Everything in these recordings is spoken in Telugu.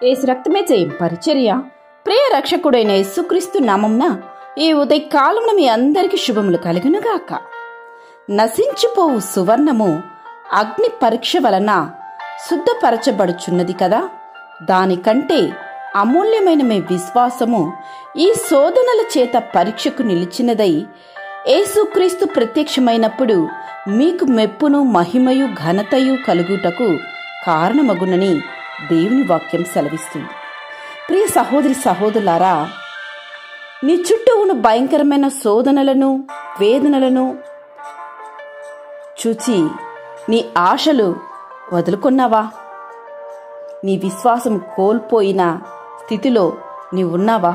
యేసు రక్తమే జయం పరిచర్య ప్రియ రక్షకుడైన యేసుక్రీస్తు నామమున ఈ ఉదయకాలమున మీ అందరికీ శుభములు కలుగునుగాక. నశించిపోవు సువర్ణము అగ్ని పరీక్ష వలన శుద్ధపరచబడుచున్నది కదా, దానికంటే అమూల్యమైన మీ విశ్వాసము ఈ శోధనల చేత పరీక్షకు నిలిచినదై యేసుక్రీస్తు ప్రత్యక్షమైనప్పుడు మీకు మెప్పును మహిమయు ఘనతయు కలుగుటకు కారణమగునని దేవుని వాక్యం సెలవిస్తుంది. ప్రియ సహోదరి సహోదరులారా, నీ చుట్టూ ఉన్న భయంకరమైన శోధనలను వేదనలను చూచి నీ ఆశలు వదులుకున్నావా? నీ విశ్వాసం కోల్పోయిన స్థితిలో నీవున్నావా?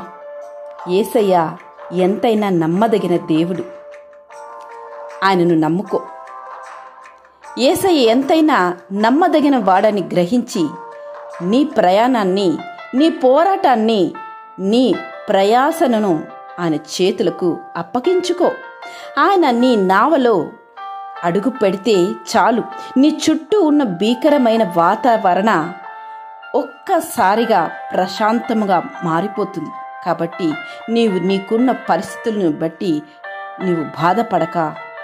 యేసయ్య ఎంతైనా నమ్మదగిన దేవుడు, ఆయనను నమ్ముకో. యేసయ్య ఎంతైనా నమ్మదగిన వాడని గ్రహించి నీ ప్రయాణాన్ని, నీ పోరాటాన్ని, నీ ప్రయాసను ఆయన చేతులకు అప్పగించుకో. ఆయన నీ నావలో అడుగు పెడితే చాలు, నీ చుట్టూ ఉన్న భీకరమైన వాతావరణ ఒక్కసారిగా ప్రశాంతముగా మారిపోతుంది. కాబట్టి నీకున్న పరిస్థితులను బట్టి నీవు బాధపడక,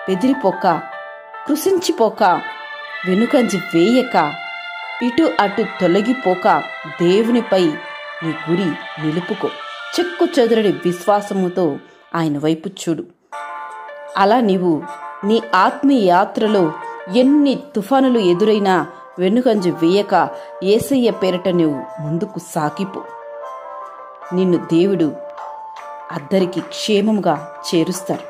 బెదిరిపోక, కృషించిపోక, వెనుకంజి వేయక, ఇటు అటు తొలగిపోక దేవునిపై నీ గురి నిలుపుకో. చెక్కు చెదరడి విశ్వాసముతో ఆయన వైపు చూడు. అలా నీవు నీ ఆత్మీయ యాత్రలో ఎన్ని తుఫానులు ఎదురైనా వెనుకంజి వేయక యేసయ్య పేరట నువ్వు ముందుకు సాగిపో. నిన్ను దేవుడు అద్దరికి క్షేమముగా చేరుస్తాడు.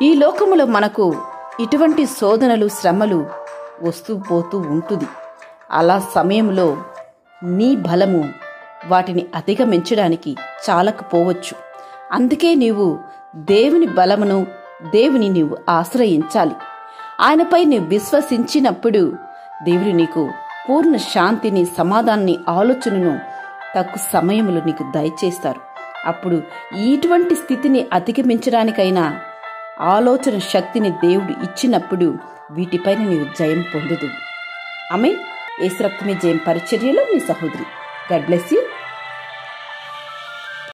ఈ లోకములో మనకు ఇటువంటి శోధనలు, శ్రమలు వస్తూ పోతూ ఉంటుంది. అలా సమయంలో నీ బలము వాటిని అధిగమించడానికి చాలకపోవచ్చు. అందుకే నీవు దేవుని బలమును, దేవుని నీవు ఆశ్రయించాలి. ఆయనపై నీవు విశ్వసించినప్పుడు దేవుడు నీకు పూర్ణ శాంతిని, సమాధానాన్ని, ఆలోచనను తక్కువ సమయంలో నీకు దయచేస్తారు. అప్పుడు ఇటువంటి స్థితిని అధిగమించడానికైనా ఆలోచన శక్తిని దేవుడు ఇచ్చినప్పుడు వీటిపైన నీవు జయం పొందుదు. ఆమేన్. యేసు రక్తమే జయం పరిచర్యలో మీ సహోదరి. God bless you.